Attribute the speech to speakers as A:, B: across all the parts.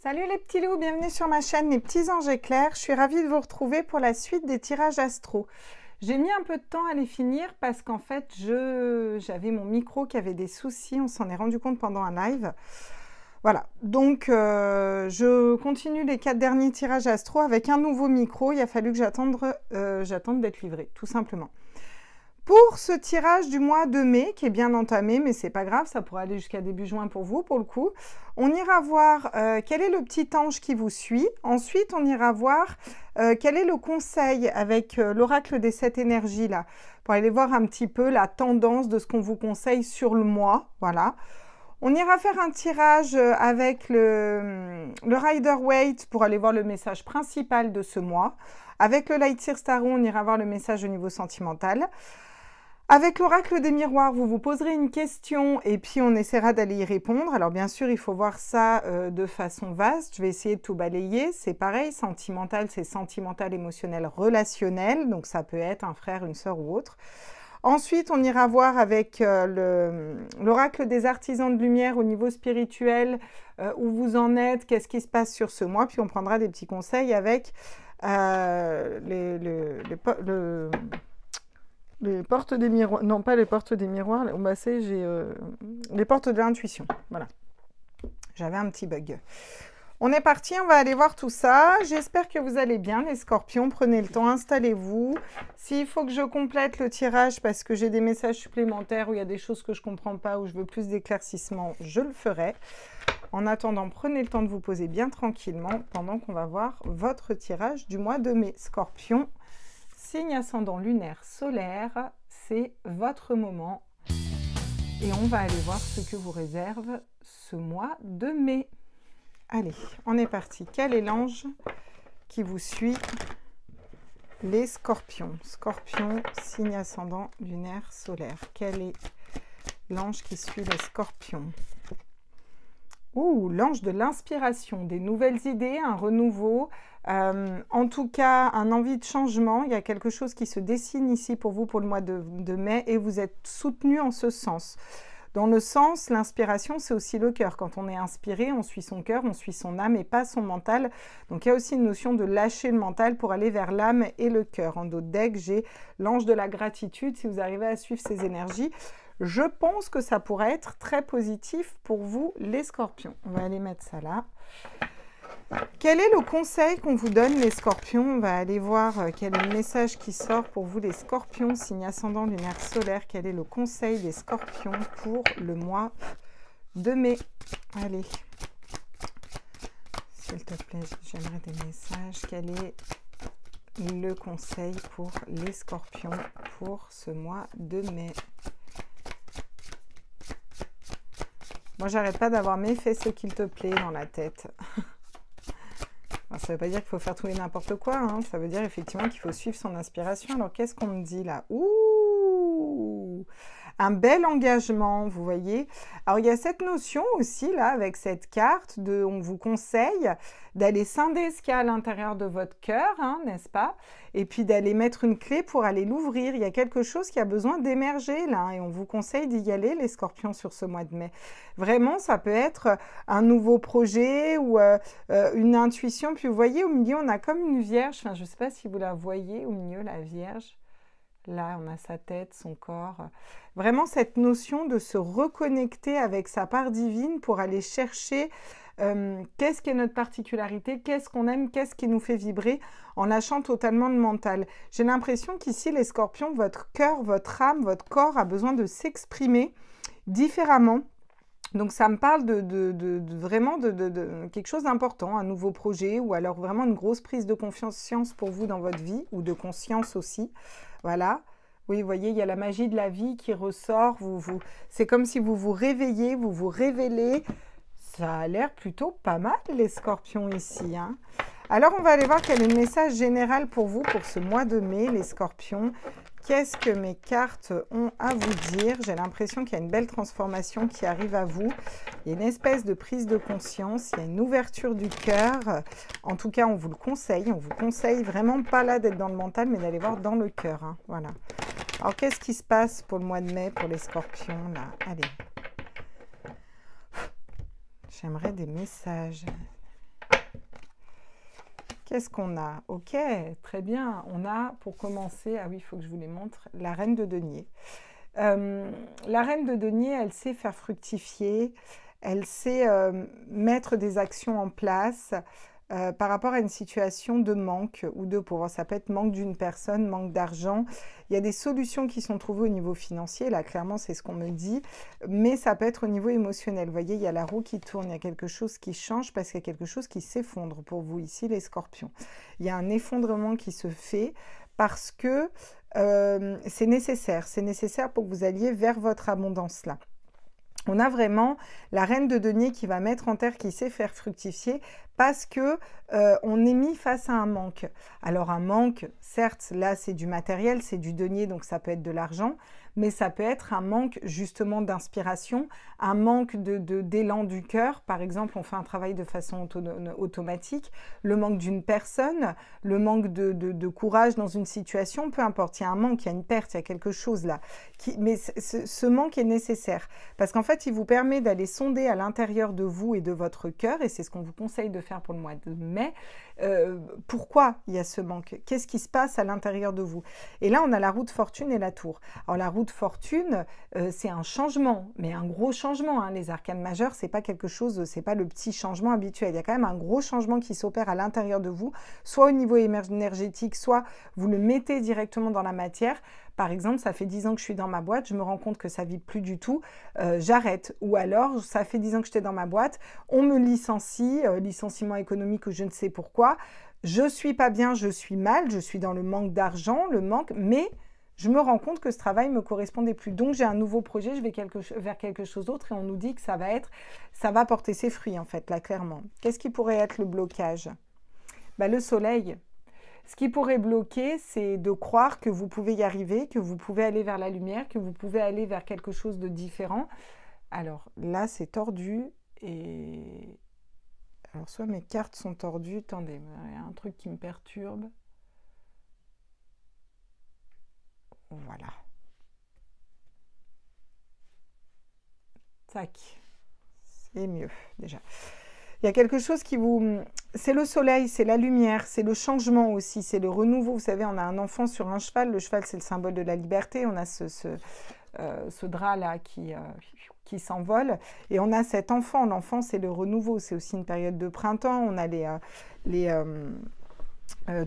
A: Salut les petits loups, bienvenue sur ma chaîne Les Petits Anges Éclairs. Je suis ravie de vous retrouver pour la suite des tirages astro. J'ai mis un peu de temps à les finir parce qu'en fait, j'avais mon micro qui avait des soucis. On s'en est rendu compte pendant un live. Voilà, donc je continue les 4 derniers tirages astro avec un nouveau micro. Il a fallu que j'attende d'être livré, tout simplement. Pour ce tirage du mois de mai, qui est bien entamé, mais c'est pas grave, ça pourra aller jusqu'à début juin pour vous, pour le coup. On ira voir quel est le petit ange qui vous suit. Ensuite, on ira voir quel est le conseil avec l'oracle des 7 énergies, là, pour aller voir un petit peu la tendance de ce qu'on vous conseille sur le mois. Voilà. On ira faire un tirage avec le Rider-Waite pour aller voir le message principal de ce mois. Avec le Light Seer Tarot, on ira voir le message au niveau sentimental. Avec l'oracle des miroirs, vous vous poserez une question et puis on essaiera d'aller y répondre. Alors bien sûr, il faut voir ça de façon vaste. Je vais essayer de tout balayer. C'est pareil, sentimental, c'est sentimental, émotionnel, relationnel. Donc ça peut être un frère, une sœur ou autre. Ensuite, on ira voir avec l'oracle des artisans de lumière au niveau spirituel, où vous en êtes, qu'est-ce qui se passe sur ce mois. Puis on prendra des petits conseils avec les portes des miroirs, non pas les portes des miroirs, bah les portes de l'intuition, voilà. J'avais un petit bug. On est parti, on va aller voir tout ça. J'espère que vous allez bien les scorpions, prenez le temps, installez-vous. S'il faut que je complète le tirage parce que j'ai des messages supplémentaires où il y a des choses que je ne comprends pas, où je veux plus d'éclaircissement, je le ferai. En attendant, prenez le temps de vous poser bien tranquillement pendant qu'on va voir votre tirage du mois de mai. Scorpion, signe ascendant lunaire solaire, c'est votre moment. Et on va aller voir ce que vous réserve ce mois de mai. Allez, on est parti. Quel est l'ange qui vous suit? Les scorpions. Scorpion, signe ascendant lunaire solaire. Quel est l'ange qui suit les scorpions? Ouh, l'ange de l'inspiration, des nouvelles idées, un renouveau, en tout cas un envie de changement. Il y a quelque chose qui se dessine ici pour vous pour le mois de mai et vous êtes soutenu en ce sens. Dans le sens, l'inspiration, c'est aussi le cœur. Quand on est inspiré, on suit son cœur, on suit son âme et pas son mental. Donc il y a aussi une notion de lâcher le mental pour aller vers l'âme et le cœur. En dos de deck, j'ai l'ange de la gratitude. Si vous arrivez à suivre ces énergies, je pense que ça pourrait être très positif pour vous, les scorpions. On va aller mettre ça là. Quel est le conseil qu'on vous donne, les scorpions? On va aller voir quel est le message qui sort pour vous, les scorpions, signe ascendant lunaire solaire. Quel est le conseil des scorpions pour le mois de mai? Allez. S'il te plaît, j'aimerais des messages. Quel est le conseil pour les scorpions pour ce mois de mai? Moi, j'arrête pas d'avoir mes fais ce qu'il te plaît dans la tête. Alors, ça ne veut pas dire qu'il faut faire tout et n'importe quoi. Hein. Ça veut dire effectivement qu'il faut suivre son inspiration. Alors, qu'est-ce qu'on me dit là? Ouh, un bel engagement, vous voyez. Alors, il y a cette notion aussi, là, avec cette carte, on vous conseille d'aller scinder ce qu'il y a à l'intérieur de votre cœur, hein, n'est-ce pas? Et puis d'aller mettre une clé pour aller l'ouvrir. Il y a quelque chose qui a besoin d'émerger, là, hein, et on vous conseille d'y aller, les scorpions, sur ce mois de mai. Vraiment, ça peut être un nouveau projet ou une intuition. Puis, vous voyez, au milieu, on a comme une vierge. Enfin, je ne sais pas si vous la voyez, au milieu, la vierge. Là, on a sa tête, son corps. Vraiment, cette notion de se reconnecter avec sa part divine pour aller chercher qu'est-ce qui est notre particularité, qu'est-ce qu'on aime, qu'est-ce qui nous fait vibrer en lâchant totalement le mental. J'ai l'impression qu'ici, les scorpions, votre cœur, votre âme, votre corps a besoin de s'exprimer différemment. Donc, ça me parle vraiment de quelque chose d'important, un nouveau projet ou alors vraiment une grosse prise de conscience pour vous dans votre vie ou de conscience aussi. Voilà. Oui, vous voyez, il y a la magie de la vie qui ressort. C'est comme si vous vous réveillez, vous vous révélez. Ça a l'air plutôt pas mal, les scorpions ici. Hein. Alors, on va aller voir quel est le message général pour vous pour ce mois de mai, les scorpions. Qu'est-ce que mes cartes ont à vous dire? J'ai l'impression qu'il y a une belle transformation qui arrive à vous. Il y a une espèce de prise de conscience, il y a une ouverture du cœur. En tout cas, on vous le conseille. On vous conseille vraiment pas là d'être dans le mental, mais d'aller voir dans le cœur. Hein. Voilà. Alors, qu'est-ce qui se passe pour le mois de mai, pour les scorpions, là? Allez. J'aimerais des messages. Qu'est-ce qu'on a? Ok, très bien. On a, pour commencer, ah oui, il faut que je vous les montre, la reine de denier. La reine de denier, elle sait faire fructifier, elle sait mettre des actions en place par rapport à une situation de manque ou de pauvre. Ça peut être manque d'une personne, manque d'argent. Il y a des solutions qui sont trouvées au niveau financier, là clairement c'est ce qu'on me dit, mais ça peut être au niveau émotionnel. Vous voyez, il y a la roue qui tourne, il y a quelque chose qui change parce qu'il y a quelque chose qui s'effondre pour vous ici les scorpions. Il y a un effondrement qui se fait parce que c'est nécessaire pour que vous alliez vers votre abondance là. On a vraiment la reine de denier qui va mettre en terre, qui sait faire fructifier parce que on est mis face à un manque. Alors un manque, certes, là c'est du matériel, c'est du denier, donc ça peut être de l'argent, mais ça peut être un manque justement d'inspiration, un manque d'élan du cœur. Par exemple, on fait un travail de façon automatique, le manque d'une personne, le manque de courage dans une situation, peu importe, il y a un manque, il y a une perte, il y a quelque chose là. Mais ce manque est nécessaire parce qu'en fait, il vous permet d'aller sonder à l'intérieur de vous et de votre cœur, et c'est ce qu'on vous conseille de faire pour le mois de mai. Pourquoi il y a ce manque? Qu'est-ce qui se passe à l'intérieur de vous? Et là, on a la roue de fortune et la tour. Alors, la roue de fortune, c'est un changement, mais un gros changement. Hein. Les arcanes majeures, c'est pas quelque chose, c'est pas le petit changement habituel. Il y a quand même un gros changement qui s'opère à l'intérieur de vous, soit au niveau énergétique, soit vous le mettez directement dans la matière. Par exemple, ça fait 10 ans que je suis dans ma boîte, je me rends compte que ça ne vibre plus du tout, j'arrête. Ou alors, ça fait 10 ans que j'étais dans ma boîte, on me licencie, licenciement économique ou je ne sais pourquoi, je ne suis pas bien, je suis mal, je suis dans le manque d'argent, le manque, mais je me rends compte que ce travail ne me correspondait plus. Donc, j'ai un nouveau projet, je vais vers quelque chose d'autre et on nous dit que ça va porter ses fruits en fait, là, clairement. Qu'est-ce qui pourrait être le blocage? Le soleil. Ce qui pourrait bloquer, c'est de croire que vous pouvez y arriver, que vous pouvez aller vers la lumière, que vous pouvez aller vers quelque chose de différent. Alors là, c'est tordu et... Alors soit mes cartes sont tordues, attendez, il y a un truc qui me perturbe. Voilà. Tac. C'est mieux déjà. Il y a quelque chose qui vous... C'est le soleil, c'est la lumière, c'est le changement aussi, c'est le renouveau. Vous savez, on a un enfant sur un cheval. Le cheval, c'est le symbole de la liberté. On a ce drap-là qui s'envole. Et on a cet enfant. L'enfant, c'est le renouveau. C'est aussi une période de printemps. On a les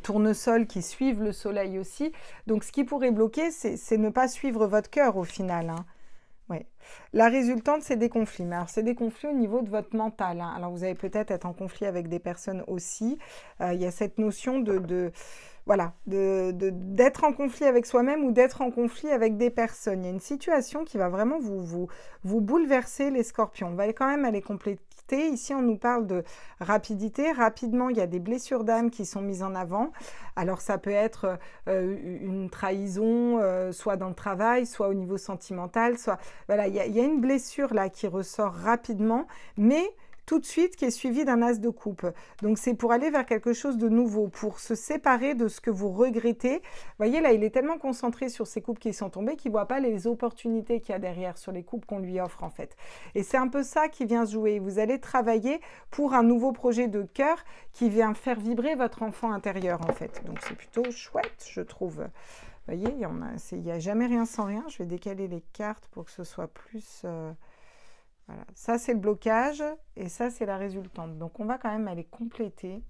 A: tournesols qui suivent le soleil aussi. Donc, ce qui pourrait bloquer, c'est ne pas suivre votre cœur au final, hein. Oui. La résultante, c'est des conflits. Mais alors, c'est des conflits au niveau de votre mental. Hein. Alors, vous allez peut-être être en conflit avec des personnes aussi. Il y a cette notion d'être en conflit avec soi-même ou d'être en conflit avec des personnes. Il y a une situation qui va vraiment vous bouleverser, les scorpions. On va quand même aller compléter. Ici, on nous parle de rapidité. Rapidement, il y a des blessures d'âme qui sont mises en avant. Alors, ça peut être une trahison, soit dans le travail, soit au niveau sentimental. Voilà, il y a une blessure là qui ressort rapidement, mais tout de suite qui est suivie d'un as de coupe. Donc, c'est pour aller vers quelque chose de nouveau, pour se séparer de ce que vous regrettez. Vous voyez, là, il est tellement concentré sur ces coupes qui sont tombées qu'il ne voit pas les opportunités qu'il y a derrière sur les coupes qu'on lui offre, en fait. Et c'est un peu ça qui vient se jouer. Vous allez travailler pour un nouveau projet de cœur qui vient faire vibrer votre enfant intérieur, en fait. Donc, c'est plutôt chouette, je trouve. Vous voyez, il n'y a jamais rien sans rien. Je vais décaler les cartes pour que ce soit plus... Voilà. Ça, c'est le blocage et ça, c'est la résultante. Donc, on va quand même aller compléter.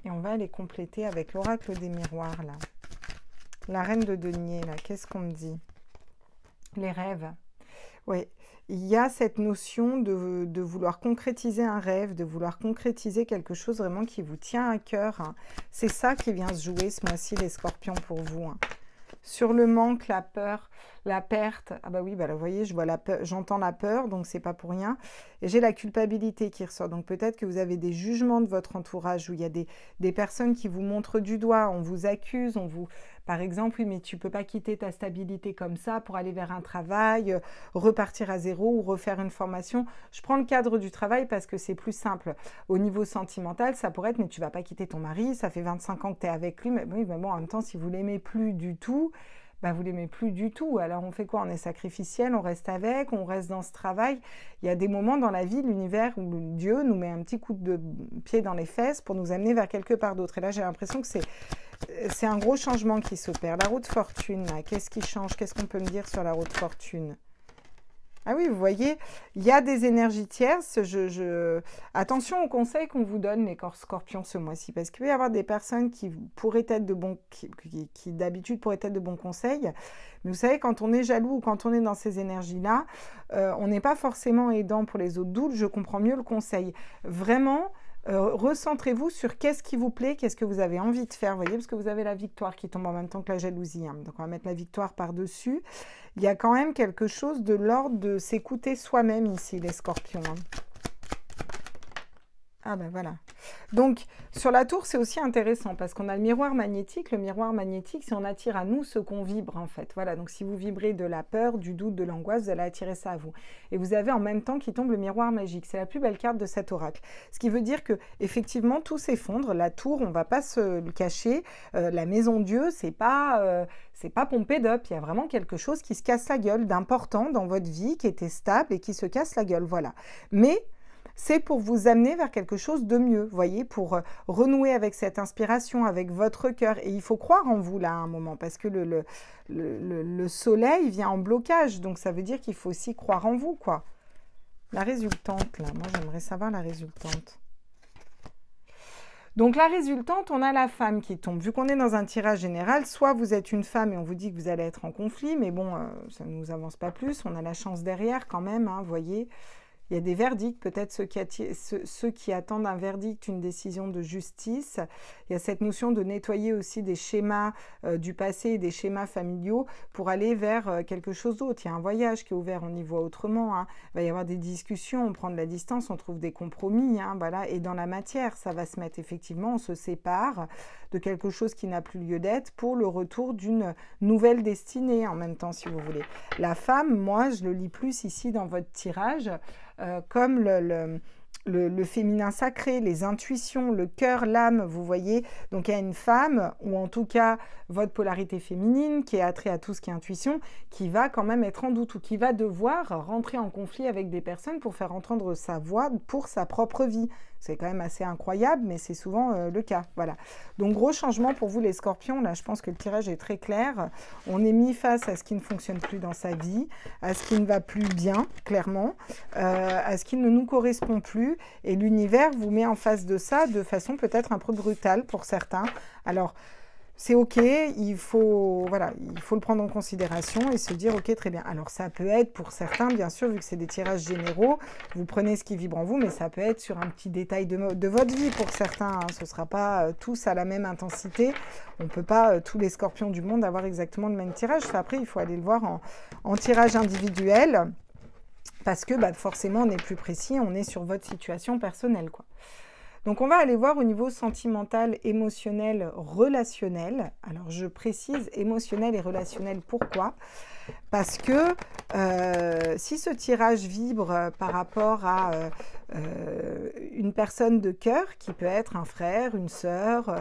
A: Et on va aller compléter avec l'oracle des miroirs, là. La reine de denier, là. Qu'est-ce qu'on me dit? Les rêves. Oui, il y a cette notion de vouloir concrétiser un rêve, de vouloir concrétiser quelque chose vraiment qui vous tient à cœur. Hein. C'est ça qui vient se jouer ce mois-ci, les scorpions, pour vous. Hein. Sur le manque, la peur, la perte. Ah bah oui, bah là, vous voyez, j'entends la peur, donc c'est pas pour rien. Et j'ai la culpabilité qui ressort. Donc peut-être que vous avez des jugements de votre entourage où il y a des personnes qui vous montrent du doigt, on vous accuse, par exemple, oui, mais tu peux pas quitter ta stabilité comme ça pour aller vers un travail, repartir à zéro ou refaire une formation. Je prends le cadre du travail parce que c'est plus simple. Au niveau sentimental, ça pourrait être, mais tu vas pas quitter ton mari, ça fait 25 ans que tu es avec lui, mais oui, mais bon, en même temps, si vous l'aimez plus du tout, bah, vous l'aimez plus du tout. Alors on fait quoi? On est sacrificiel, on reste avec, on reste dans ce travail. Il y a des moments dans la vie, l'univers ou Dieu nous met un petit coup de pied dans les fesses pour nous amener vers quelque part d'autre. Et là, j'ai l'impression que c'est un gros changement qui s'opère. La roue de fortune, qu'est-ce qui change? Qu'est-ce qu'on peut me dire sur la roue de fortune? Ah oui, vous voyez, il y a des énergies tierces. Attention aux conseils qu'on vous donne, les scorpions, ce mois-ci, parce qu'il peut y avoir des personnes qui pourraient être de bons, qui d'habitude pourraient être de bons conseils. Mais vous savez, quand on est jaloux ou quand on est dans ces énergies-là, on n'est pas forcément aidant pour les autres. D'où je comprends mieux le conseil. Vraiment, recentrez-vous sur qu'est-ce qui vous plaît, qu'est-ce que vous avez envie de faire, vous voyez, parce que vous avez la victoire qui tombe en même temps que la jalousie. Hein. Donc, on va mettre la victoire par-dessus. Il y a quand même quelque chose de l'ordre de s'écouter soi-même ici, les scorpions. Hein. Ah ben voilà. Donc, sur la tour, c'est aussi intéressant parce qu'on a le miroir magnétique. Le miroir magnétique, si on attire à nous ce qu'on vibre, en fait. Voilà, donc si vous vibrez de la peur, du doute, de l'angoisse, vous allez attirer ça à vous. Et vous avez en même temps qui tombe le miroir magique. C'est la plus belle carte de cet oracle. Ce qui veut dire que effectivement tout s'effondre. La tour, on ne va pas se le cacher. La maison Dieu, c'est pas pompé d'up. Il y a vraiment quelque chose qui se casse la gueule, d'important dans votre vie, qui était stable et qui se casse la gueule. Voilà. Mais c'est pour vous amener vers quelque chose de mieux, vous voyez, pour renouer avec cette inspiration, avec votre cœur. Et il faut croire en vous, là, à un moment, parce que le soleil vient en blocage, donc ça veut dire qu'il faut aussi croire en vous, quoi. La résultante, là, moi, j'aimerais savoir la résultante. Donc, la résultante, on a la femme qui tombe. Vu qu'on est dans un tirage général, soit vous êtes une femme et on vous dit que vous allez être en conflit, mais bon, ça ne nous avance pas plus. On a la chance derrière, quand même, hein, vous voyez. Il y a des verdicts, peut-être ceux qui attendent un verdict, une décision de justice. Il y a cette notion de nettoyer aussi des schémas du passé et des schémas familiaux pour aller vers quelque chose d'autre. Il y a un voyage qui est ouvert, on y voit autrement. Hein. Il va y avoir des discussions, on prend de la distance, on trouve des compromis. Hein, voilà. Et dans la matière, ça va se mettre effectivement, on se sépare de quelque chose qui n'a plus lieu d'être pour le retour d'une nouvelle destinée en même temps, si vous voulez. La femme, moi, je le lis plus ici dans votre tirage, comme le féminin sacré, les intuitions, le cœur, l'âme, vous voyez. Donc il y a une femme, ou en tout cas votre polarité féminine, qui est attrait à tout ce qui est intuition, qui va quand même être en doute, ou qui va devoir rentrer en conflit avec des personnes pour faire entendre sa voix pour sa propre vie. C'est quand même assez incroyable, mais c'est souvent le cas. Voilà. Donc, gros changement pour vous, les scorpions. Là, je pense que le tirage est très clair. On est mis face à ce qui ne fonctionne plus dans sa vie, à ce qui ne va plus bien, clairement, à ce qui ne nous correspond plus. Et l'univers vous met en face de ça de façon peut-être un peu brutale pour certains. Alors, c'est OK, il faut le prendre en considération et se dire OK, très bien. Alors, ça peut être pour certains, bien sûr, vu que c'est des tirages généraux, vous prenez ce qui vibre en vous, mais ça peut être sur un petit détail de votre vie pour certains. Hein. Ce ne sera pas tous à la même intensité. On ne peut pas, tous les scorpions du monde, avoir exactement le même tirage. Après, il faut aller le voir en tirage individuel parce que forcément, on est plus précis, on est sur votre situation personnelle, quoi. Donc, on va aller voir au niveau sentimental, émotionnel, relationnel. Alors, je précise émotionnel et relationnel. Pourquoi ? Parce que si ce tirage vibre par rapport à une personne de cœur, qui peut être un frère, une sœur,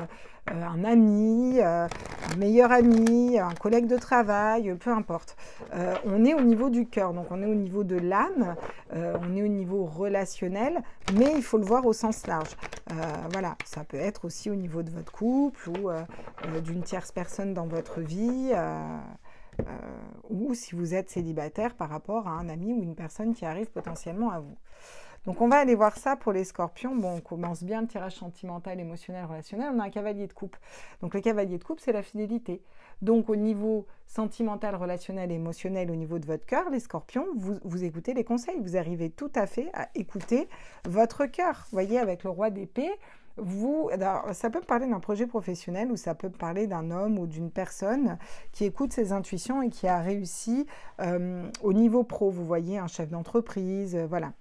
A: un ami, un meilleur ami, un collègue de travail, peu importe. On est au niveau du cœur, donc on est au niveau de l'âme, on est au niveau relationnel, mais il faut le voir au sens large. Voilà, ça peut être aussi au niveau de votre couple ou d'une tierce personne dans votre vie, ou si vous êtes célibataire par rapport à un ami ou une personne qui arrive potentiellement à vous. Donc, on va aller voir ça pour les scorpions. Bon, on commence bien le tirage sentimental, émotionnel, relationnel. On a un cavalier de coupe. Donc, le cavalier de coupe, c'est la fidélité. Donc, au niveau sentimental, relationnel, émotionnel, au niveau de votre cœur, les scorpions, vous écoutez les conseils. Vous arrivez tout à fait à écouter votre cœur. Vous voyez, avec le roi d'épée, alors, ça peut me parler d'un projet professionnel ou ça peut me parler d'un homme ou d'une personne qui écoute ses intuitions et qui a réussi au niveau pro. Vous voyez, un chef d'entreprise, voilà.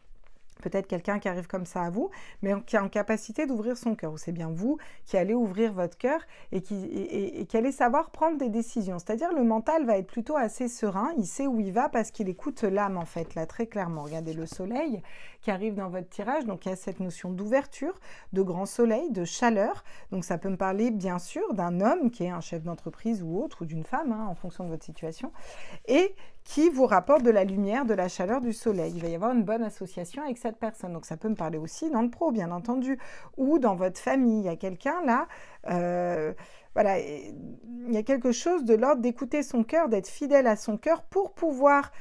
A: Peut-être quelqu'un qui arrive comme ça à vous, mais qui a en capacité d'ouvrir son cœur. Ou c'est bien vous qui allez ouvrir votre cœur et qui allez savoir prendre des décisions. C'est-à-dire le mental va être plutôt assez serein. Il sait où il va parce qu'il écoute l'âme, en fait, là, très clairement. Regardez le soleil qui arrive dans votre tirage. Donc, il y a cette notion d'ouverture, de grand soleil, de chaleur. Donc, ça peut me parler, bien sûr, d'un homme qui est un chef d'entreprise ou autre, ou d'une femme, hein, en fonction de votre situation, et qui vous rapporte de la lumière, de la chaleur, du soleil. Il va y avoir une bonne association avec cette personne. Donc, ça peut me parler aussi dans le pro, bien entendu, ou dans votre famille. Il y a quelqu'un là... voilà, il y a quelque chose de l'ordre d'écouter son cœur, d'être fidèle à son cœur pour pouvoir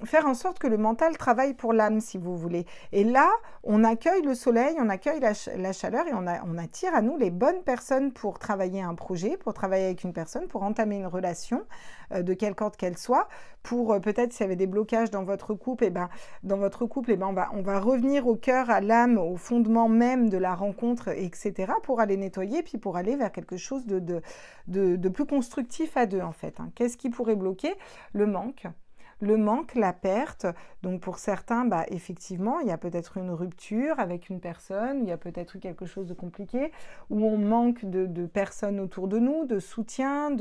A: faire en sorte que le mental travaille pour l'âme, si vous voulez. Et là, on accueille le soleil, on accueille la chaleur et on attire à nous les bonnes personnes pour travailler un projet, pour travailler avec une personne, pour entamer une relation, de quelque ordre qu'elle soit, pour peut-être s'il y avait des blocages dans votre couple, on va revenir au cœur, à l'âme, au fondement même de la rencontre, etc., pour aller nettoyer, puis pour aller vers quelque chose de plus constructif à deux, en fait. Hein. Qu'est-ce qui pourrait bloquer? Le manque, la perte. Donc pour certains, effectivement, il y a peut-être une rupture avec une personne, il y a peut-être eu quelque chose de compliqué, où on manque de personnes autour de nous, de soutien,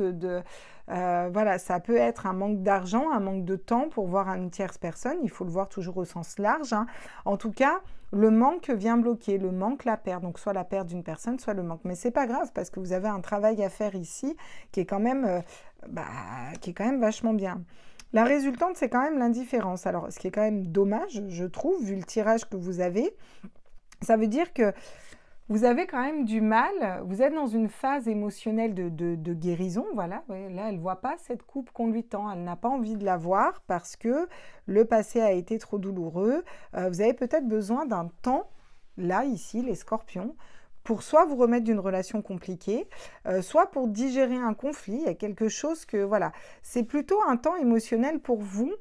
A: voilà, ça peut être un manque d'argent, un manque de temps pour voir une tierce personne, il faut le voir toujours au sens large. Hein. En tout cas, le manque vient bloquer, le manque, la perte, donc soit la perte d'une personne, soit le manque. Mais c'est pas grave parce que vous avez un travail à faire ici qui est quand même vachement bien. La résultante, c'est quand même l'indifférence. Alors, ce qui est quand même dommage, je trouve, vu le tirage que vous avez, ça veut dire que vous avez quand même du mal, vous êtes dans une phase émotionnelle de guérison, voilà. Là, elle ne voit pas cette coupe qu'on lui tend, elle n'a pas envie de la voir parce que le passé a été trop douloureux. Vous avez peut-être besoin d'un temps, là, ici, les scorpions, pour soit vous remettre d'une relation compliquée, soit pour digérer un conflit. Il y a quelque chose que, voilà, c'est plutôt un temps émotionnel pour vous,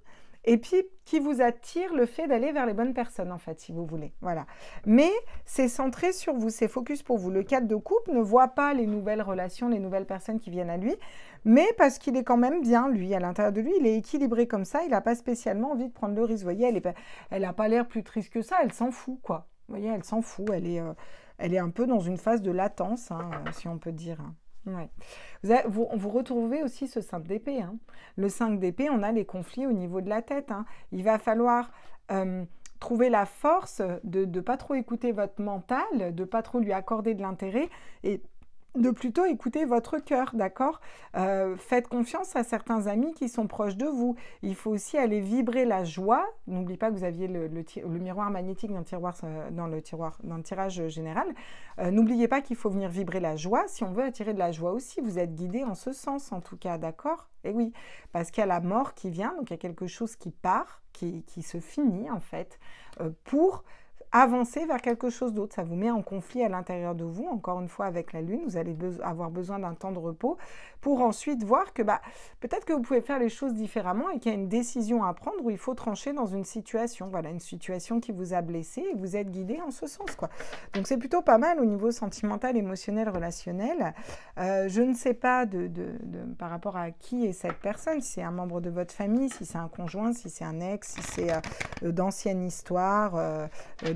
A: et puis qui vous attire le fait d'aller vers les bonnes personnes, en fait, si vous voulez. Voilà. Mais c'est centré sur vous, c'est focus pour vous. Le 4 de coupe ne voit pas les nouvelles relations, les nouvelles personnes qui viennent à lui, mais parce qu'il est quand même bien, lui, à l'intérieur de lui, il est équilibré comme ça, il n'a pas spécialement envie de prendre le risque. Vous voyez, elle n'a pas l'air plus triste que ça, elle s'en fout, quoi. Vous voyez, elle s'en fout, elle est un peu dans une phase de latence, hein, si on peut dire. Ouais. Vous retrouvez aussi ce 5 d'épée. Hein. Le 5 d'épée, on a les conflits au niveau de la tête. Hein. Il va falloir trouver la force de ne pas trop écouter votre mental, de ne pas trop lui accorder de l'intérêt et de plutôt écouter votre cœur, d'accord? Faites confiance à certains amis qui sont proches de vous. Il faut aussi aller vibrer la joie. N'oubliez pas que vous aviez le miroir magnétique dans le tirage général. N'oubliez pas qu'il faut venir vibrer la joie si on veut attirer de la joie aussi. Vous êtes guidé en ce sens, en tout cas, d'accord? Et oui, parce qu'il y a la mort qui vient, donc il y a quelque chose qui part, qui se finit, en fait, pour avancer vers quelque chose d'autre. Ça vous met en conflit à l'intérieur de vous, encore une fois avec la Lune, vous allez avoir besoin d'un temps de repos pour ensuite voir que peut-être que vous pouvez faire les choses différemment et qu'il y a une décision à prendre où il faut trancher dans une situation, voilà, une situation qui vous a blessé et vous êtes guidé en ce sens, quoi. Donc c'est plutôt pas mal au niveau sentimental, émotionnel, relationnel. Je ne sais pas par rapport à qui est cette personne, si c'est un membre de votre famille, si c'est un conjoint, si c'est un ex, si c'est d'anciennes histoires,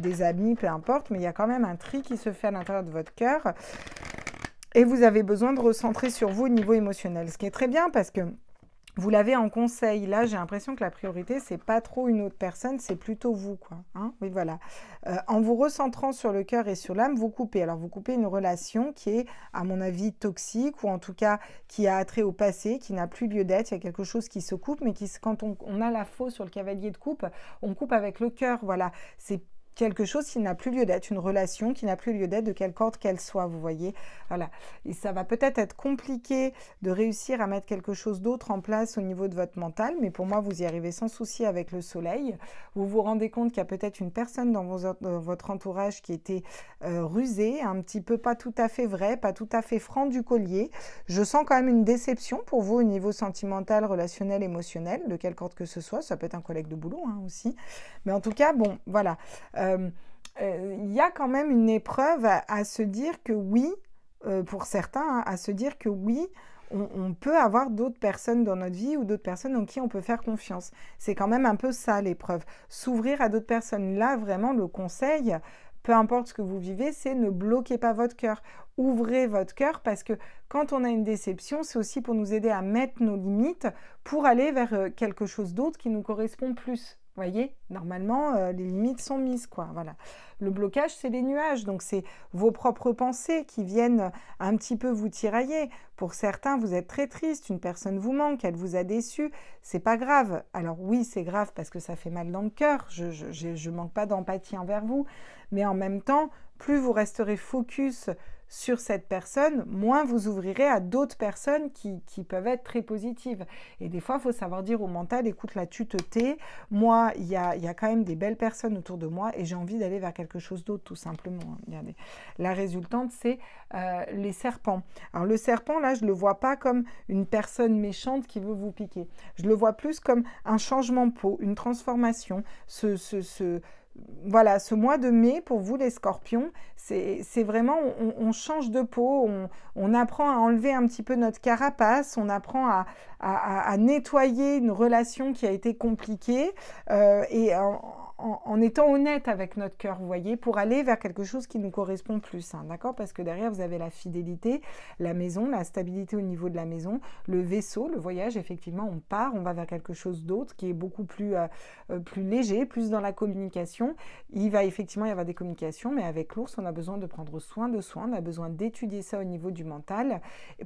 A: des amis, peu importe, mais il y a quand même un tri qui se fait à l'intérieur de votre cœur et vous avez besoin de recentrer sur vous au niveau émotionnel, ce qui est très bien parce que vous l'avez en conseil. Là, j'ai l'impression que la priorité, c'est pas trop une autre personne, c'est plutôt vous, quoi. Hein, oui, voilà. En vous recentrant sur le cœur et sur l'âme, vous coupez. Alors, vous coupez une relation qui est, à mon avis, toxique ou en tout cas qui a attrait au passé, qui n'a plus lieu d'être. Il y a quelque chose qui se coupe, mais quand on a la faux sur le cavalier de coupe, on coupe avec le cœur. Voilà. C'est quelque chose qui n'a plus lieu d'être, une relation qui n'a plus lieu d'être, de quelque ordre qu'elle soit, vous voyez. Voilà. Et ça va peut-être être compliqué de réussir à mettre quelque chose d'autre en place au niveau de votre mental, mais pour moi, vous y arrivez sans souci avec le soleil. Vous vous rendez compte qu'il y a peut-être une personne dans votre entourage qui était rusée, un petit peu pas tout à fait vrai, pas tout à fait franc du collier. Je sens quand même une déception pour vous au niveau sentimental, relationnel, émotionnel, de quelque ordre que ce soit. Ça peut être un collègue de boulot hein, aussi. Mais en tout cas, bon, voilà. Il y a quand même une épreuve à se dire que oui, pour certains, hein, à se dire que oui, on peut avoir d'autres personnes dans notre vie ou d'autres personnes en qui on peut faire confiance. C'est quand même un peu ça l'épreuve. S'ouvrir à d'autres personnes. Là, vraiment, le conseil, peu importe ce que vous vivez, c'est ne bloquez pas votre cœur. Ouvrez votre cœur parce que quand on a une déception, c'est aussi pour nous aider à mettre nos limites pour aller vers quelque chose d'autre qui nous correspond plus. Voyez, normalement, les limites sont mises, quoi. Voilà. Le blocage, c'est les nuages. Donc, c'est vos propres pensées qui viennent un petit peu vous tirailler. Pour certains, vous êtes très triste. Une personne vous manque, elle vous a déçu. C'est pas grave. Alors oui, c'est grave parce que ça fait mal dans le cœur. Je manque pas d'empathie envers vous. Mais en même temps, plus vous resterez focus sur cette personne, moins vous ouvrirez à d'autres personnes qui peuvent être très positives. Et des fois, il faut savoir dire au mental, écoute, là, tu te tais. Moi, il y a quand même des belles personnes autour de moi et j'ai envie d'aller vers quelque chose d'autre, tout simplement. Regardez. La résultante, c'est les serpents. Alors, le serpent, là, je ne le vois pas comme une personne méchante qui veut vous piquer. Je le vois plus comme un changement de peau, une transformation, voilà, ce mois de mai, pour vous les scorpions, c'est vraiment, on change de peau, on apprend à enlever un petit peu notre carapace, on apprend à nettoyer une relation qui a été compliquée et en étant honnête avec notre cœur, vous voyez, pour aller vers quelque chose qui nous correspond plus, hein, d'accord? Parce que derrière, vous avez la fidélité, la maison, la stabilité au niveau de la maison, le vaisseau, le voyage, effectivement, on part, on va vers quelque chose d'autre qui est beaucoup plus léger, plus dans la communication. Il va effectivement y avoir des communications, mais avec l'ours, on a besoin de prendre soin de soi, on a besoin d'étudier ça au niveau du mental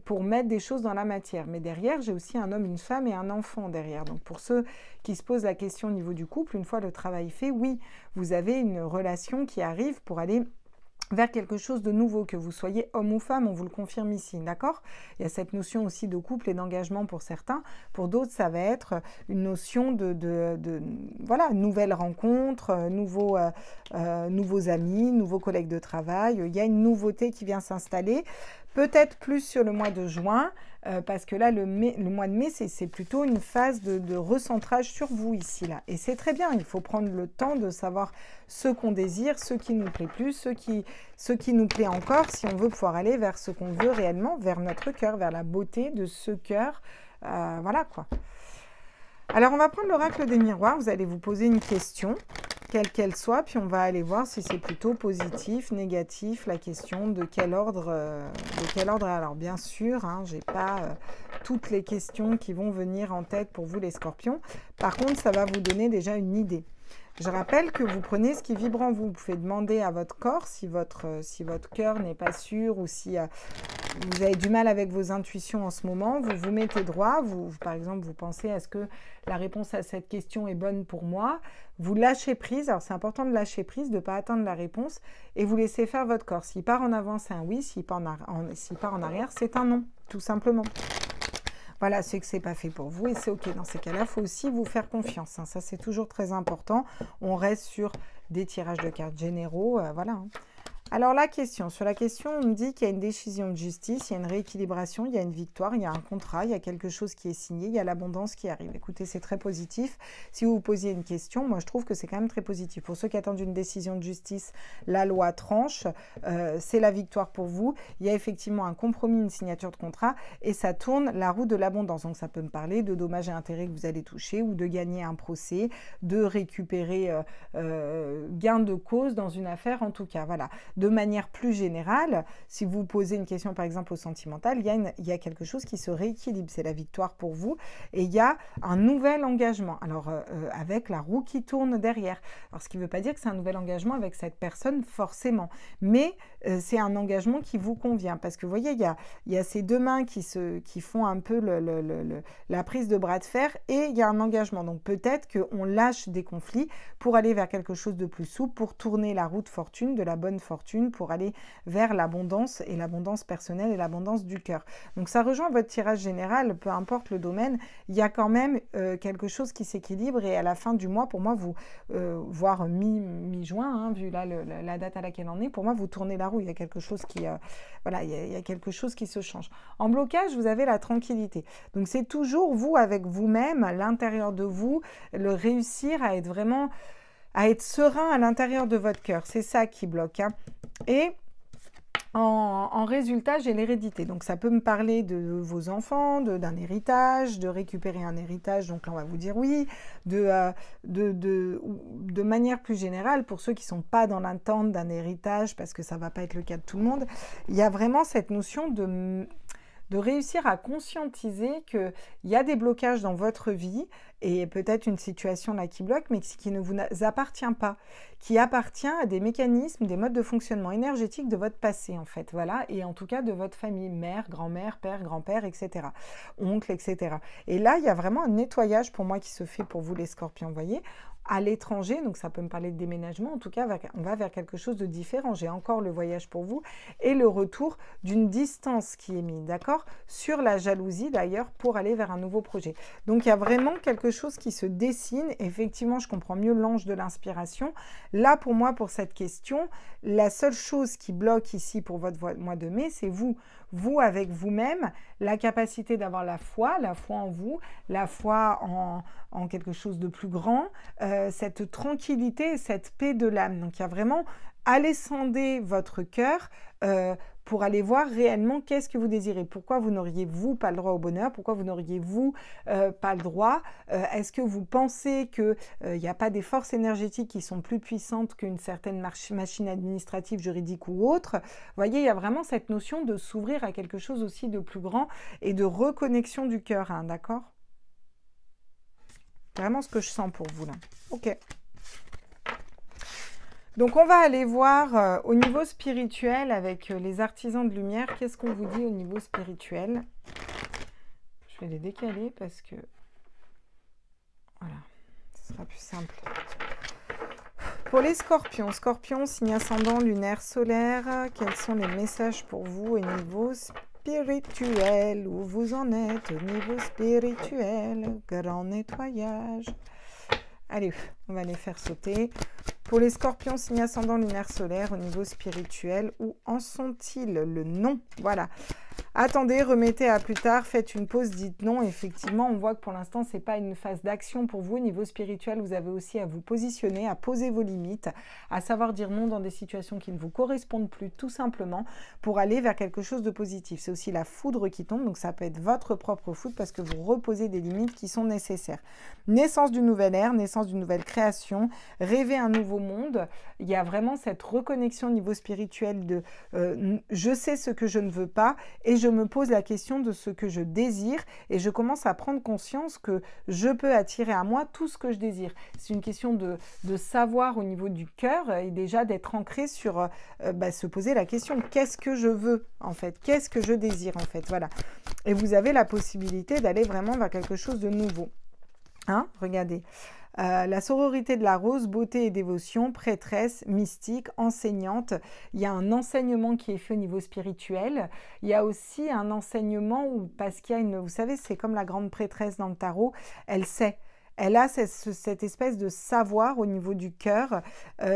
A: pour mettre des choses dans la matière. Mais derrière, j'ai aussi un homme, une femme et un enfant derrière. Donc pour ceux qui se posent la question au niveau du couple, une fois le travail fait, oui, vous avez une relation qui arrive pour aller vers quelque chose de nouveau, que vous soyez homme ou femme, on vous le confirme ici, d'accord? Il y a cette notion aussi de couple et d'engagement pour certains. Pour d'autres, ça va être une notion voilà, nouvelle rencontre, nouveaux amis, nouveaux collègues de travail. Il y a une nouveauté qui vient s'installer. Peut-être plus sur le mois de juin, parce que là, le mois de mai, c'est plutôt une phase de recentrage sur vous ici, là. Et c'est très bien, il faut prendre le temps de savoir ce qu'on désire, ce qui nous plaît plus, ce qui nous plaît encore, si on veut pouvoir aller vers ce qu'on veut réellement, vers notre cœur, vers la beauté de ce cœur. Voilà, quoi. Alors, on va prendre l'oracle des miroirs. Vous allez vous poser une question, quelle qu'elle soit, puis on va aller voir si c'est plutôt positif, négatif, la question de quel ordre. Alors, bien sûr, hein, je n'ai pas toutes les questions qui vont venir en tête pour vous, les scorpions. Par contre, ça va vous donner déjà une idée. Je rappelle que vous prenez ce qui vibre en vous. Vous pouvez demander à votre corps si votre cœur n'est pas sûr ou si vous avez du mal avec vos intuitions en ce moment. Vous vous mettez droit. Par exemple, vous pensez, est-ce que la réponse à cette question est bonne pour moi? Vous lâchez prise. Alors, c'est important de lâcher prise, de ne pas attendre la réponse et vous laissez faire votre corps. S'il part en avant, c'est un oui. S'il part en arrière, c'est un non, tout simplement. Voilà, c'est que c'est pas fait pour vous et c'est ok. Dans ces cas-là, il faut aussi vous faire confiance, hein. Ça, c'est toujours très important. On reste sur des tirages de cartes généraux, voilà, hein. Alors sur la question, on me dit qu'il y a une décision de justice, il y a une rééquilibration, il y a une victoire, il y a un contrat, il y a quelque chose qui est signé, il y a l'abondance qui arrive. Écoutez, c'est très positif. Si vous vous posiez une question, moi je trouve que c'est quand même très positif. Pour ceux qui attendent une décision de justice, la loi tranche, c'est la victoire pour vous. Il y a effectivement un compromis, une signature de contrat et ça tourne la roue de l'abondance. Donc ça peut me parler de dommages et intérêts que vous allez toucher ou de gagner un procès, de récupérer gain de cause dans une affaire en tout cas. Voilà. De manière plus générale, si vous posez une question par exemple au sentimental, il y a quelque chose qui se rééquilibre, c'est la victoire pour vous et il y a un nouvel engagement, alors avec la roue qui tourne derrière. Alors ce qui ne veut pas dire que c'est un nouvel engagement avec cette personne forcément, mais c'est un engagement qui vous convient parce que vous voyez, il y a ces deux mains qui font un peu la prise de bras de fer et il y a un engagement. Donc peut-être qu'on lâche des conflits pour aller vers quelque chose de plus souple, pour tourner la roue de fortune, de la bonne fortune, pour aller vers l'abondance et l'abondance personnelle et l'abondance du cœur. Donc ça rejoint votre tirage général, peu importe le domaine, il y a quand même quelque chose qui s'équilibre et à la fin du mois, pour moi, voire mi-juin, hein, vu là la date à laquelle on est, pour moi, vous tournez la roue, il y a quelque chose qui, voilà, il y a quelque chose qui se change. En blocage, vous avez la tranquillité. Donc c'est toujours vous avec vous-même, à l'intérieur de vous, le réussir à être vraiment à être serein à l'intérieur de votre cœur. C'est ça qui bloque, hein. Et en résultat, j'ai l'hérédité. Donc, ça peut me parler de vos enfants, d'un héritage, de récupérer un héritage. Donc là, on va vous dire oui. De manière plus générale, pour ceux qui ne sont pas dans l'attente d'un héritage, parce que ça ne va pas être le cas de tout le monde, il y a vraiment cette notion de réussir à conscientiser qu'il y a des blocages dans votre vie et peut-être une situation là qui bloque, mais qui ne vous appartient pas, qui appartient à des mécanismes, des modes de fonctionnement énergétique de votre passé, en fait, voilà, et en tout cas de votre famille, mère, grand-mère, père, grand-père, etc., oncle, etc. Et là, il y a vraiment un nettoyage pour moi qui se fait pour vous les scorpions, vous voyez, à l'étranger, donc ça peut me parler de déménagement, en tout cas, on va vers quelque chose de différent. J'ai encore le voyage pour vous et le retour d'une distance qui est mise, d'accord, sur la jalousie d'ailleurs, pour aller vers un nouveau projet. Donc il y a vraiment quelque chose qui se dessine. Effectivement, je comprends mieux l'ange de l'inspiration. Là, pour moi, pour cette question, la seule chose qui bloque ici pour votre mois de mai, c'est vous avec vous-même, la capacité d'avoir la foi en vous, la foi en quelque chose de plus grand, cette tranquillité et cette paix de l'âme. Donc il y a vraiment, allez sonder votre cœur pour aller voir réellement qu'est-ce que vous désirez. Pourquoi vous n'auriez, vous, pas le droit au bonheur? Pourquoi vous n'auriez, vous, pas le droit? Est-ce que vous pensez qu'il n'y a pas des forces énergétiques qui sont plus puissantes qu'une certaine machine administrative, juridique ou autre? Vous voyez, il y a vraiment cette notion de s'ouvrir à quelque chose aussi de plus grand et de reconnexion du cœur, hein, d'accord? Vraiment ce que je sens pour vous, là. Ok. Donc, on va aller voir au niveau spirituel avec les artisans de lumière. Qu'est-ce qu'on vous dit au niveau spirituel? Je vais les décaler parce que... Voilà, ce sera plus simple. Pour les scorpions, signe ascendant, lunaire, solaire, quels sont les messages pour vous au niveau spirituel? Où vous en êtes au niveau spirituel? Grand nettoyage. Allez, on va les faire sauter. Pour les scorpions, signe ascendant, lunaire, solaire, au niveau spirituel, où en sont-ils? Le non, voilà. Attendez, remettez à plus tard, faites une pause, dites non. Effectivement, on voit que pour l'instant, ce n'est pas une phase d'action pour vous. Au niveau spirituel, vous avez aussi à vous positionner, à poser vos limites, à savoir dire non dans des situations qui ne vous correspondent plus, tout simplement, pour aller vers quelque chose de positif. C'est aussi la foudre qui tombe, donc ça peut être votre propre foudre parce que vous reposez des limites qui sont nécessaires. Naissance d'une nouvelle ère, naissance d'une nouvelle création, rêver un nouveau monde. Il y a vraiment cette reconnexion au niveau spirituel de je sais ce que je ne veux pas et je me pose la question de ce que je désire et je commence à prendre conscience que je peux attirer à moi tout ce que je désire. C'est une question de savoir au niveau du cœur et déjà d'être ancré sur se poser la question qu'est-ce que je veux en fait, qu'est-ce que je désire en fait, voilà. Et vous avez la possibilité d'aller vraiment vers quelque chose de nouveau. Hein, regardez. La sororité de la rose, beauté et dévotion, prêtresse, mystique, enseignante. Il y a un enseignement qui est fait au niveau spirituel. Il y a aussi un enseignement où, parce qu'il y a une... Vous savez, c'est comme la grande prêtresse dans le tarot, elle sait. Elle a cette espèce de savoir au niveau du cœur,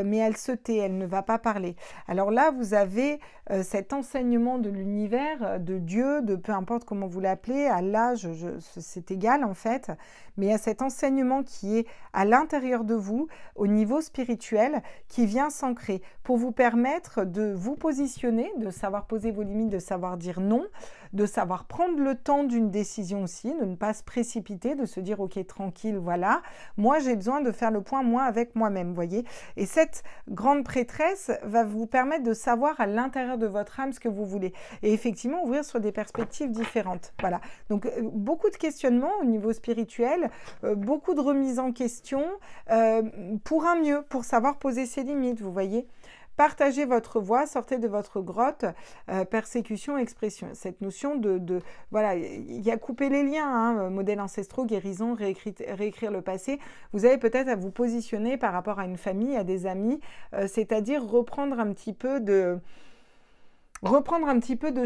A: mais elle se tait, elle ne va pas parler. Alors là, vous avez cet enseignement de l'univers, de Dieu, de peu importe comment vous l'appelez, Allah, c'est égal en fait, mais il y a cet enseignement qui est à l'intérieur de vous, au niveau spirituel, qui vient s'ancrer pour vous permettre de vous positionner, de savoir poser vos limites, de savoir dire non, de savoir prendre le temps d'une décision aussi, de ne pas se précipiter, de se dire ok tranquille, voilà, moi j'ai besoin de faire le point moi avec moi-même, vous voyez. Et cette grande prêtresse va vous permettre de savoir à l'intérieur de votre âme ce que vous voulez. Et effectivement ouvrir sur des perspectives différentes. Voilà. Donc beaucoup de questionnements au niveau spirituel, beaucoup de remises en question pour un mieux, pour savoir poser ses limites, vous voyez. Partagez votre voix, sortez de votre grotte, persécution, expression. Cette notion voilà, il y a couper les liens, hein, modèles ancestraux, guérison, réécrire le passé. Vous avez peut-être à vous positionner par rapport à une famille, à des amis, c'est-à-dire reprendre un petit peu de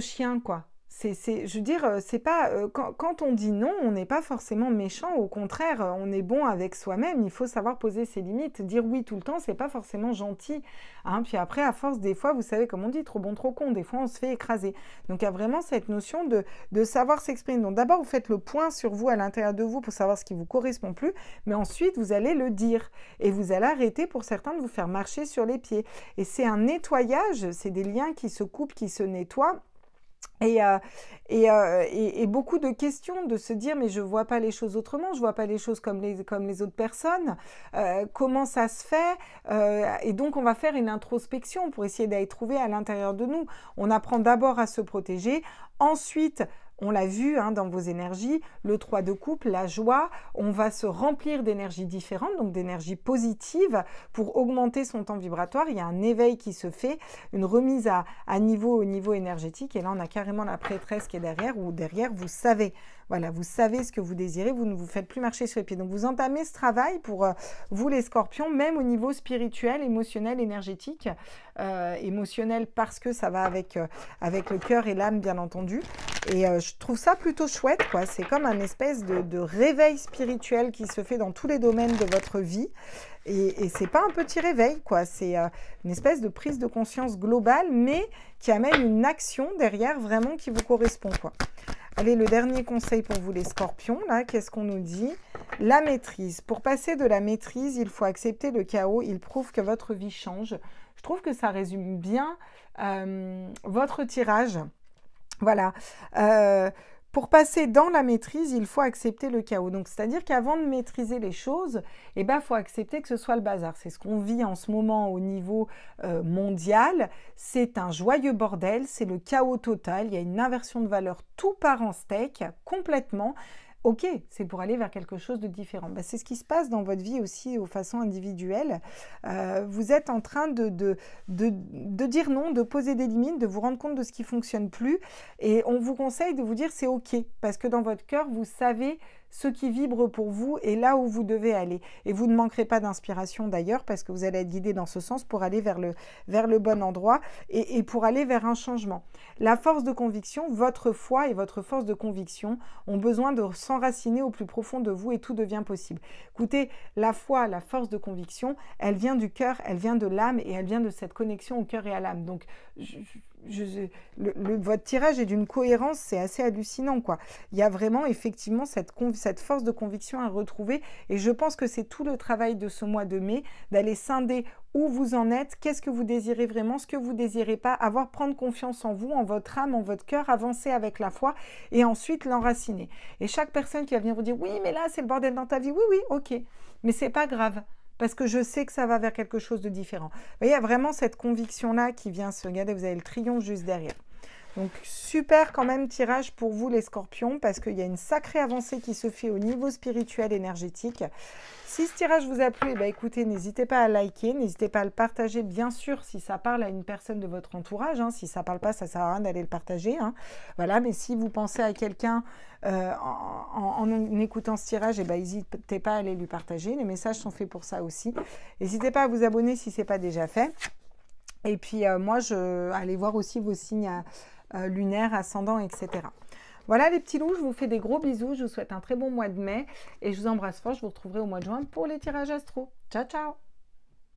A: chien, quoi. Je veux dire, c'est pas quand on dit non, on n'est pas forcément méchant. Au contraire, on est bon avec soi-même. Il faut savoir poser ses limites. Dire oui tout le temps, c'est pas forcément gentil. Hein. Puis après, à force, des fois, vous savez, comme on dit, trop bon, trop con. Des fois, on se fait écraser. Donc, il y a vraiment cette notion de savoir s'exprimer. Donc, d'abord, vous faites le point sur vous, à l'intérieur de vous, pour savoir ce qui vous correspond plus. Mais ensuite, vous allez le dire. Et vous allez arrêter, pour certains, de vous faire marcher sur les pieds. Et c'est un nettoyage. C'est des liens qui se coupent, qui se nettoient. Et beaucoup de questions de se dire mais je vois pas les choses autrement, je vois pas les choses comme les autres personnes, comment ça se fait, et donc on va faire une introspection pour essayer d'aller trouver à l'intérieur de nous. On apprend d'abord à se protéger, ensuite on l'a vu hein, dans vos énergies, le 3 de coupe, la joie, on va se remplir d'énergies différentes, donc d'énergie positive pour augmenter son temps vibratoire. Il y a un éveil qui se fait, une remise à niveau au niveau énergétique. Et là, on a carrément la prêtresse qui est derrière, ou derrière, vous savez. Voilà, vous savez ce que vous désirez, vous ne vous faites plus marcher sur les pieds. Donc, vous entamez ce travail pour vous, les scorpions, même au niveau spirituel, émotionnel, énergétique. Émotionnel parce que ça va avec le cœur et l'âme, bien entendu. Et je trouve ça plutôt chouette, quoi. C'est comme un espèce de réveil spirituel qui se fait dans tous les domaines de votre vie. Et c'est pas un petit réveil, quoi. C'est une espèce de prise de conscience globale, mais qui amène une action derrière vraiment qui vous correspond, quoi. Allez, le dernier conseil pour vous les scorpions, là, qu'est-ce qu'on nous dit? La maîtrise. Pour passer de la maîtrise, il faut accepter le chaos. Il prouve que votre vie change. Je trouve que ça résume bien votre tirage. Voilà. Pour passer dans la maîtrise, il faut accepter le chaos. Donc, c'est-à-dire qu'avant de maîtriser les choses, eh ben, faut accepter que ce soit le bazar. C'est ce qu'on vit en ce moment au niveau mondial. C'est un joyeux bordel, c'est le chaos total. Il y a une inversion de valeur, tout part en steak, complètement. Ok, c'est pour aller vers quelque chose de différent. Ben, c'est ce qui se passe dans votre vie aussi, de façon individuelle. Vous êtes en train de dire non, de poser des limites, de vous rendre compte de ce qui ne fonctionne plus. Et on vous conseille de vous dire c'est ok, parce que dans votre cœur, vous savez ce qui vibre pour vous et là où vous devez aller. Et vous ne manquerez pas d'inspiration d'ailleurs, parce que vous allez être guidé dans ce sens pour aller vers le bon endroit et pour aller vers un changement. La force de conviction, votre foi et votre force de conviction ont besoin de s'enraciner au plus profond de vous et tout devient possible. Écoutez, la foi, la force de conviction, elle vient du cœur, elle vient de l'âme et elle vient de cette connexion au cœur et à l'âme. Donc, votre tirage est d'une cohérence, c'est assez hallucinant, quoi. Il y a vraiment effectivement cette force de conviction à retrouver et je pense que c'est tout le travail de ce mois de mai, d'aller scinder où vous en êtes, qu'est-ce que vous désirez vraiment, ce que vous désirez pas, prendre confiance en vous, en votre âme, en votre cœur, avancer avec la foi et ensuite l'enraciner. Et chaque personne qui va venir vous dire « Oui, mais là, c'est le bordel dans ta vie. » Oui, oui, ok, mais c'est pas grave. Parce que je sais que ça va vers quelque chose de différent. Vous voyez, il y a vraiment cette conviction-là qui vient se regarder. Vous avez le triomphe juste derrière. Donc, super quand même tirage pour vous les scorpions parce qu'il y a une sacrée avancée qui se fait au niveau spirituel, énergétique. Si ce tirage vous a plu, eh bien, écoutez, n'hésitez pas à liker, n'hésitez pas à le partager, bien sûr, si ça parle à une personne de votre entourage. Hein. Si ça ne parle pas, ça ne sert à rien d'aller le partager. Hein. Voilà, mais si vous pensez à quelqu'un en écoutant ce tirage, eh ben, n'hésitez pas à aller lui partager. Les messages sont faits pour ça aussi. N'hésitez pas à vous abonner si ce n'est pas déjà fait. Et puis, moi, allez voir aussi vos signes lunaires, ascendants, etc. Voilà les petits loups, je vous fais des gros bisous. Je vous souhaite un très bon mois de mai. Et je vous embrasse fort. Je vous retrouverai au mois de juin pour les tirages astro. Ciao, ciao!